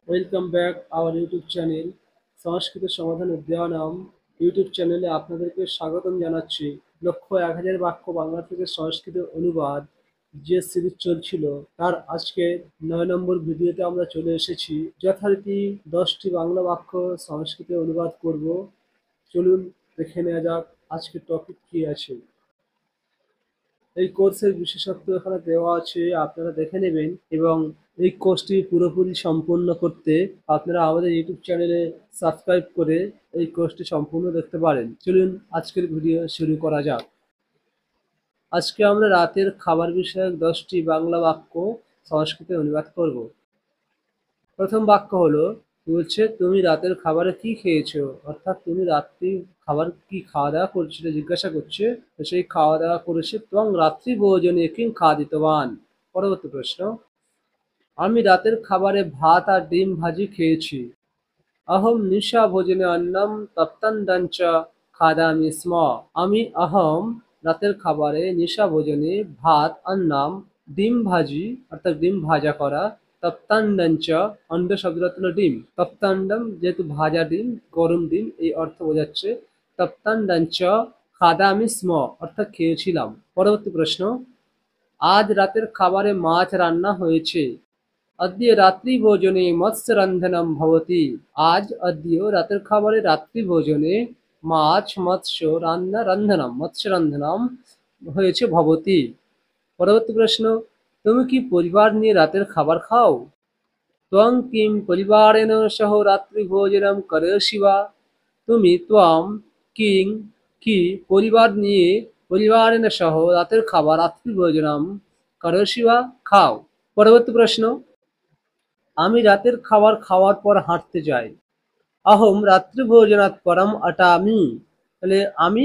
Welcome back our YouTube channel Sanskrit Samadhan Udyanam YouTube চ্যানেলে আপনাদেরকে স্বাগতম জানাচ্ছি। লক্ষ্য 1000 বাক্য বাংলা থেকে সংস্কৃত অনুবাদ যে সিরিজ চলছিল তার আজকে 9 নম্বর ভিডিওতে আমরা চলে এসেছি। যথারীতি 10টি বাংলা বাক্য সংস্কৃতে অনুবাদ করব। চলুন দেখে নেওয়া যাক আজকের টপিক কি আছে। এই কোর্সের বিশেষত্ব এখানে দেওয়া আছে, আপনারা দেখে নেবেন। এবং এই কোর্সটি পুরোপুরি সম্পূর্ণ করতে আপনারা আমাদের ইউটিউব চ্যানেলে সাবস্ক্রাইব করে এই কোর্সটি সম্পূর্ণ দেখতে পারেন। চলুন আজকের ভিডিও শুরু করা যাক। আজকে আমরা রাতের খাবার বিষয়ক 10টি বাংলা বাক্য সংস্কৃতে অনুবাদ করব। প্রথম বাক্য হলো, বলছে তুমি রাতের খাবারে কি খেয়েছো, অর্থাৎ তুমি রাত্রি খাবার কি খাওয়া দাওয়া করছিলে জিজ্ঞাসা করছে। তো সেই খাওয়া দাওয়া করেছে এবং রাত্রি ভোজনে কিং খাদিতবান। পরবর্তী প্রশ্ন, আমি রাতের খাবারে ভাত আর ডিম ভাজি খেয়েছি। अहं निशाभोजने अन्नं तप्तं च खादामि स्म। আমি রাতের খাবারে নিশা ভোজনে ভাত আন্নাম ডিম ভাজি অর্থাৎ ডিম ভাজা করা তপ্তান্ডম চ অন্ড শব্দটা হলো ডিম। তপ্তান্ডম যেহেতু ভাজা ডিম, গরম ডিম এই অর্থ বোঝাচ্ছে। তপ্তান্ডম চ খাদামি স্ম অর্থাৎ খেয়েছিলাম। পরবর্তী প্রশ্ন, আজ রাতের খাবারে মাছ রান্না হয়েছে। अद्य रात्रिभोजने मत्स्यरन्धनं भवति। आज अद्य রাতের খাবারে রাত্রি ভোজনে মাছ মৎস্য রন্ধনম মৎস্য রন্ধনম হয়েছে ভবতি। পরবর্তী প্রশ্ন, তুমি কি পরিবার নিয়ে রাতের খাবার খাও? त्वं किं परिवारेण सह रात्रिभोजनं करोषि वा? তুমি কিং কি পরিবার নিয়ে পরিবারের সহ রাতের খাবার রাত্রি ভোজনম করোষি বা খাও। পরবর্তী প্রশ্ন, আমি রাতের খাবার খাওয়ার পর হাঁটতে যাই। अहं রাত্রিভোজনাৎ পরম আটামি। তাহলে আমি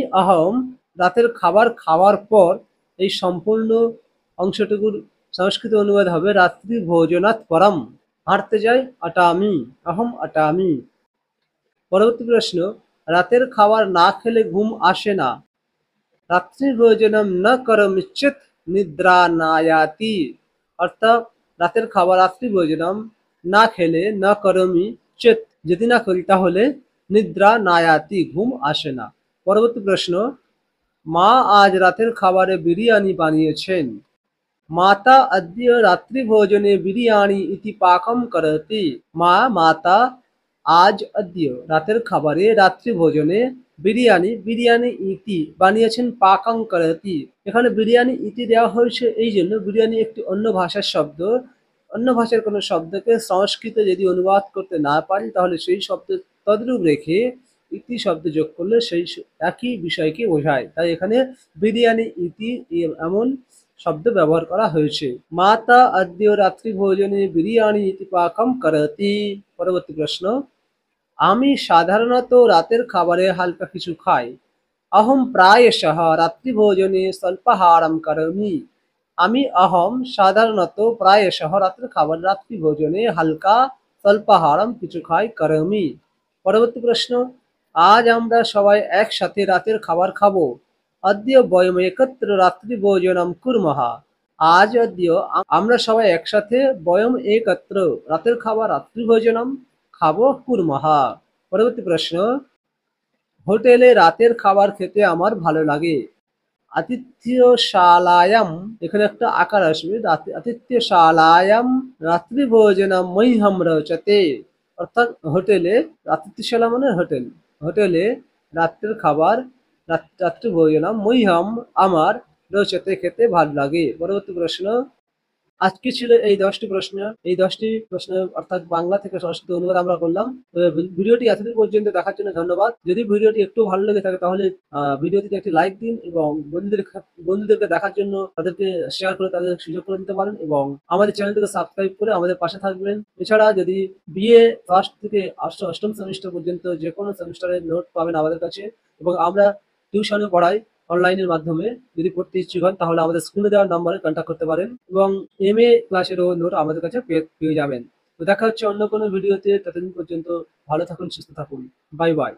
রাতের খাবার খাওয়ার পর এই সম্পূর্ণ অংশটুকুর সংস্কৃত অনুবাদ হবে রাত্রি ভোজনাৎ পরম হাঁটতে যাই আটামি আটামি। পরবর্তী প্রশ্ন, রাতের খাবার না খেলে ঘুম আসে না। রাত্রি ভোজনম ন করমিচ্ছেত নিদ্রা নায়াতি। অর্থাৎ রাতের খাবার রাত্রি ভোজনম না খেলে না করমি চেত যদি না করি তাহলে নিদ্রা নায়াতি ঘুম আসে না। পরবর্তী প্রশ্ন, মা আজ রাতের খাবারে বিরিয়ানি বানিয়েছেন। মাতা अद्य রাত্রিভোজনে বিরিয়ানি ইতি পাকম করতি। মাতা আজ अद्य রাতের খাবারে রাত্রি ভোজনে বিরিয়ানি ইতি বানিয়েছেন পাকং করতি। এখানে বিরিয়ানি ইতি দেওয়া হয়েছে এই জন্য, বিরিয়ানি একটি অন্য ভাষার শব্দ। অন্য ভাষার কোনো শব্দকে সংস্কৃতে যদি অনুবাদ করতে না পারি তাহলে সেই শব্দ তদ্রূপ রেখে ইতি শব্দ যোগ করলে সেই একই বিষয়কে বোঝায়। তাই এখানে বিরিয়ানি ইতি এমন শব্দ ব্যবহার করা হয়েছে। মাতা अद्य রাত্রি ভোজনে বিরিয়ানি ইতি পাকম করতি। পরবর্তী প্রশ্ন, আমি সাধারণত রাতের খাবারে হালকা কিছু খাই। अहं प्रायशः রাত্রিভোজনে স্বল্পাহারম করমি। আমি সাধারণত প্রায়শঃ রাতের খাবার রাত্রি ভোজনে হালকা স্বল্পাহারম কিছু খাই করমি। পরবর্তী প্রশ্ন, আজ আমরা সবাই একসাথে রাতের খাবার খাবো। अद्य वयम् एकत्र রাত্রিভোজনম কুর্মঃ। আজ अद्य আমরা সবাই একসাথে বয়ম একত্র রাতের খাবার রাত্রিভোজনম খাবো কুর্মঃ। পরবর্তী প্রশ্ন, হোটেলে রাতের খাবার খেতে আমার ভালো লাগে। আতিথ্যশালায়াম এখানে একটা আকার আসবে, আতিথ্যশালায়াম রাত্রিভোজনম মহ্যম রোচতে। অর্থাৎ হোটেলে, আতিথ্যশালা মানে হোটেল, হোটেলে রাত্রের খাবার রাত্রি ভোজনম মহ্যম আমার রোচতে খেতে ভালো লাগে। পরবর্তী প্রশ্ন, আজকে ছিল এই 10টি প্রশ্ন। এই 10টি প্রশ্ন অর্থাৎ বাংলা থেকে সংস্কৃত অনুবাদ আমরা করলাম। ভিডিওটি এতদূর পর্যন্ত দেখার জন্য ধন্যবাদ। যদি ভিডিওটি একটু ভালো লেগে থাকে তাহলে ভিডিওটিতে একটি লাইক দিন এবং বন্ধুদেরকে দেখার জন্য তাদেরকে শেয়ার করে তাদের সুযোগ করে দিতে পারেন এবং আমাদের চ্যানেলটিকে সাবস্ক্রাইব করে আমাদের পাশে থাকবেন। এছাড়া যদি বিএ ফার্স্ট থেকে অষ্টম সেমিস্টার পর্যন্ত যে কোনো সেমিস্টারের নোট পাবেন আমাদের কাছে এবং আমরা টিউশনে পড়াই অনলাইনের মাধ্যমে। যদি পড়তে ইচ্ছুক হন তাহলে আমাদের স্ক্রিনে দেওয়ার নম্বরে কন্ট্যাক্ট করতে পারেন এবং এমএ ক্লাসেরও নোট আমাদের কাছে পেয়ে যাবেন। তো দেখা হচ্ছে অন্য কোনো ভিডিওতে। ততদিন পর্যন্ত ভালো থাকুন, সুস্থ থাকুন। Bye bye.